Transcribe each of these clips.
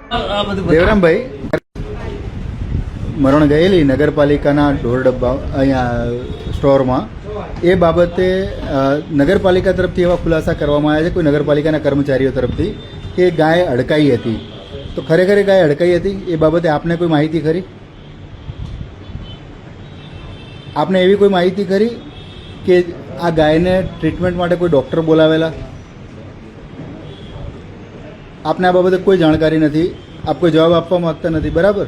દેવરામભાઈ, મરણ ગયેલી નગરપાલિકાના ઢોર ડબ્બા અહીંયા સ્ટોરમાં, એ બાબતે નગરપાલિકા તરફથી એવા ખુલાસા કરવામાં આવ્યા છે કોઈ નગરપાલિકાના કર્મચારીઓ તરફથી કે ગાય અડકાઈ હતી. તો ખરેખર ગાય અડકાઈ હતી એ બાબતે આપને કોઈ માહિતી ખરી? આપને એવી કોઈ માહિતી ખરી કે આ ગાયને ટ્રીટમેન્ટ માટે કોઈ ડૉક્ટર બોલાવેલા? આપને આ બાબતે કોઈ જાણકારી નથી, આપ કોઈ જવાબ આપવા માગતા નથી, બરાબર?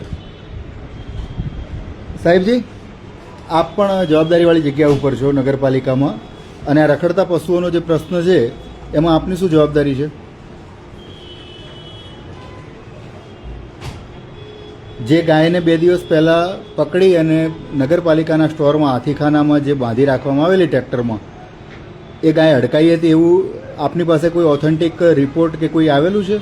સાહેબજી, આપ પણ જવાબદારીવાળી જગ્યા ઉપર છો નગરપાલિકામાં, અને આ રખડતા પશુઓનો જે પ્રશ્ન છે એમાં આપની શું જવાબદારી છે? જે ગાયને 2 દિવસ પહેલાં પકડી અને નગરપાલિકાના સ્ટોરમાં હાથીખાનામાં જે બાંધી રાખવામાં આવેલી ટ્રેક્ટરમાં, એ ગાય અડકાઈ હતી એવું આપની પાસે કોઈ ઓથેન્ટિક રિપોર્ટ કે કોઈ આવેલું છે?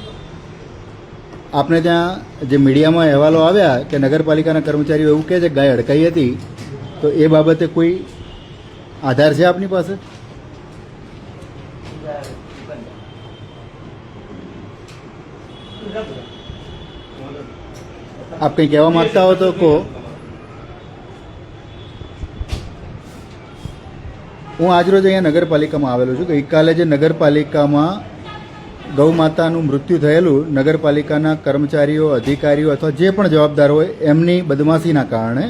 આપને ત્યાં જે મીડિયામાં અહેવાલો આવ્યા કે નગરપાલિકાના કર્મચારીઓ એવું કહે છે ગાય અડકાઈ હતી, તો એ બાબતે કોઈ આધાર છે આપની પાસે? આપ કંઈ કહેવા માંગતા હો તો કહો. હું આજરોજ અહીંયા નગરપાલિકામાં આવેલો છું. ગઈકાલે જે નગરપાલિકામાં ગૌ માતાનું મૃત્યુ થયેલું, નગરપાલિકાના કર્મચારીઓ, અધિકારીઓ અથવા જે પણ જવાબદાર હોય એમની બદમાશીના કારણે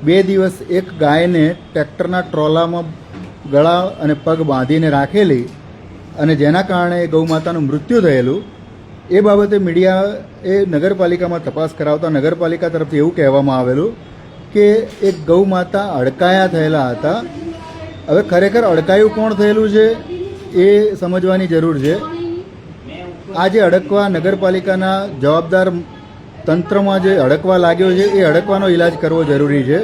2 દિવસ એક ગાયને ટ્રેક્ટરના ટ્રોલામાં ગળા અને પગ બાંધીને રાખેલી, અને જેના કારણે ગૌ માતાનું મૃત્યુ થયેલું, એ બાબતે મીડિયાએ નગરપાલિકામાં તપાસ કરાવતા નગરપાલિકા તરફથી એવું કહેવામાં આવેલું કે એક ગૌ માતા અડકાયા થયેલા હતા. હવે ખરેખર અડકાયું કોણ થયેલું છે એ સમજવાની જરૂર છે. આ જે અડકવા નગરપાલિકાના જવાબદાર તંત્રમાં જે અડકવા લાગ્યો છે એ અડકવાનો ઈલાજ કરવો જરૂરી છે.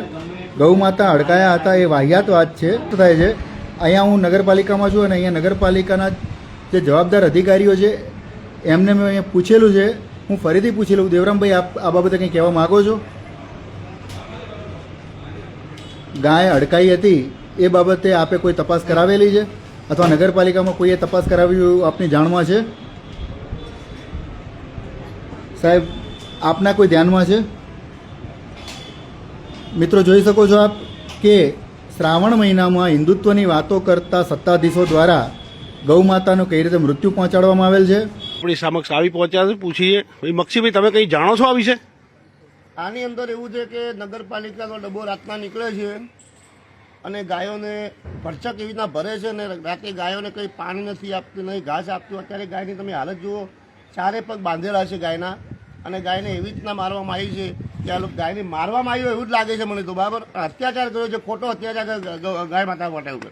ગૌ માતા અડકાયા હતા એ વાહિયાત વાત છે. થાય છે અહીંયા હું નગરપાલિકામાં છું, અને અહીંયા નગરપાલિકાના જે જવાબદાર અધિકારીઓ છે એમને મેં અહીંયા પૂછેલું છે. હું ફરીથી પૂછી લઉં, દેવરામભાઈ, આપ આ બાબતે કંઈ કહેવા માગો છો? ગાય અડકાઈ હતી એ બાબતે આપે કોઈ તપાસ કરાવેલી છે અથવા નગરપાલિકામાં કોઈએ તપાસ કરાવી આપની જાણમાં છે? સાહેબ, આપના કોઈ ધ્યાનમાં છે? મિત્રો, જોઈ શકો છો આપ કે શ્રાવણ મહિનામાં હિન્દુત્વની વાતો કરતા સત્તાધીશો દ્વારા ગૌ માતાનું કઈ રીતે મૃત્યુ પહોંચાડવામાં આવેલ છે. આપણી સમક્ષ આવી પહોંચ્યા છે, પૂછીએ. મક્ષીભાઈ, તમે કંઈ જાણો છો આ વિશે? આની અંદર એવું છે કે નગરપાલિકાનો ડબ્બો રાતના નીકળે છે અને ગાયોને ભરચક એવી રીતના ભરે છે, અને રાતે ગાયોને કંઈ પાણી નથી આપતું, નહીં ઘાસ આપતું. અત્યારે ગાયની તમે હાલત જુઓ, 4 પગ બાંધેલા છે ગાયના, અને ગાયને એવી રીતના મારવામાં આવી છે કે આ લોકો ગાયને મારવામાં આવ્યો એવું જ લાગે છે મને તો. બરાબર અત્યાચાર કર્યો છે, ખોટો અત્યાચાર ગાય માતા માટે ઉપર.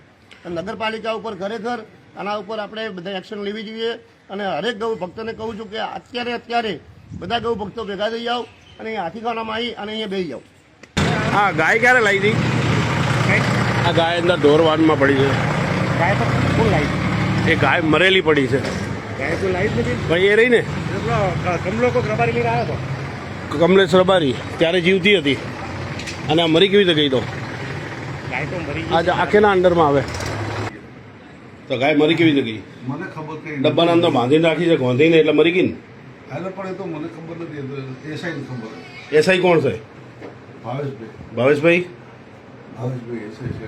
નગરપાલિકા ઉપર ખરેખર આના ઉપર આપણે બધા એક્શન લેવી જોઈએ, અને હરેક ગૌ ભક્તોને કહું છું કે અત્યારે બધા ગૌ ભક્તો ભેગા થઈ જાઓ અને અહીંયા હાથીખાનામાં આવી અને અહીંયા બેસી જાઓ. હા, ગાય ક્યારે લાવી હતી? આ ગાય અંદર ઢોરવાનમાં પડી છે. ગાય તો કોણ લાવી? એ ગાય મરેલી પડી છે. ગાય તો લાવી જ નથી ભાઈ, એ રહી ને કમલો કોઈ રબારી લઈને આવ્યો હતો, કમલેશ રબારી, ત્યારે જીવતી હતી, અને આ મરી કેવી રીતે ગઈ? તો ગાય તો મરી આજે આખેના અંડરમાં આવે તો ગાય મરી કેવી રીતે ગઈ? મને ખબર કઈ ડબ્બાના અંદર બાંધીને રાખી છે, ગોંધીને, એટલે મરી ગઈ ને. હાલે પણ એ તો મને ખબર નથી, એસઆઈ ને ખબર. એસઆઈ કોણ છે? ભાવેશભાઈ ભાવેશભાઈ એસઆઈ છે.